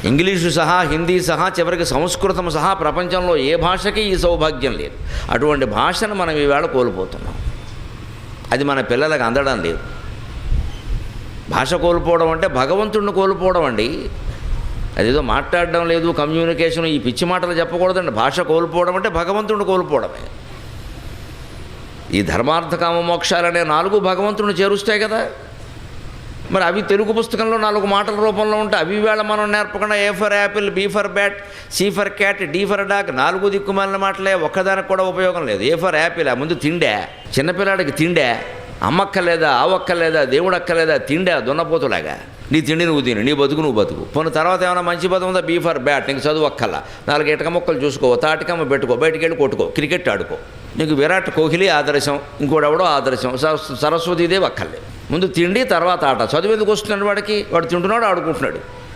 English సహా, హిందీ సహా, చివరికి సంస్కృతం సహా ప్రపంచంలో ఏ భాషకి ఈ సౌభాగ్యం లేదు. అటువంటి భాషను మనం ఈవేళ కోల్పోతున్నాం. అది మన పిల్లలకు అందడం లేదు. భాష కోల్పోవడం అంటే భగవంతుడిని కోల్పోవడం అండి. అదేదో మాట్లాడడం లేదు, కమ్యూనికేషన్, ఈ పిచ్చి మాటలు చెప్పకూడదండి. భాష కోల్పోవడం అంటే భగవంతుడిని కోల్పోవడమే. ఈ ధర్మార్థ కామ మోక్షాలనే 4 భగవంతుడిని చేరుస్తాయి కదా. మరి అవి తెలుగు పుస్తకంలో 4 మాటల రూపంలో ఉంటాయి. అవి వేళ మనం నేర్పకుండా A for apple, B for bat, C for cat, D for dog 4 దిక్కుమాలిన మాటలే, ఒక్కదానికి కూడా ఉపయోగం లేదు. ఏ ఫర్ యాపిల్, ఆ ముందు తిండే, చిన్నపిల్లాడికి తిండే, అమ్మక్కలేదా, ఆవక్కలేదా, దేవుడు అక్కలేదా, తిండే దున్నపోతులాగా. నీ తిండి నువ్వు తిని, నీ బతుకు నువ్వు బతుకు. పోనీ తర్వాత ఏమైనా మంచి పదం ఉందా? బీ ఫర్ బ్యాట్, నీకు చదువు అక్కల్లా, 4 ఇటక మొక్కలు చూసుకో, తాటికమ్మ పెట్టుకో, బయటికి వెళ్ళి కొట్టుకో, క్రికెట్ ఆడుకో. నీకు విరాట్ కోహ్లీ ఆదర్శం, ఇంకోడెవడో ఆదర్శం, సరస్వతీదేవి అక్కర్లేదు. ముందు తిండి, తర్వాత ఆట. చదువు ఎందుకు వస్తున్నాడు వాడికి? వాడు తింటున్నాడు, ఆడుకుంటున్నాడు.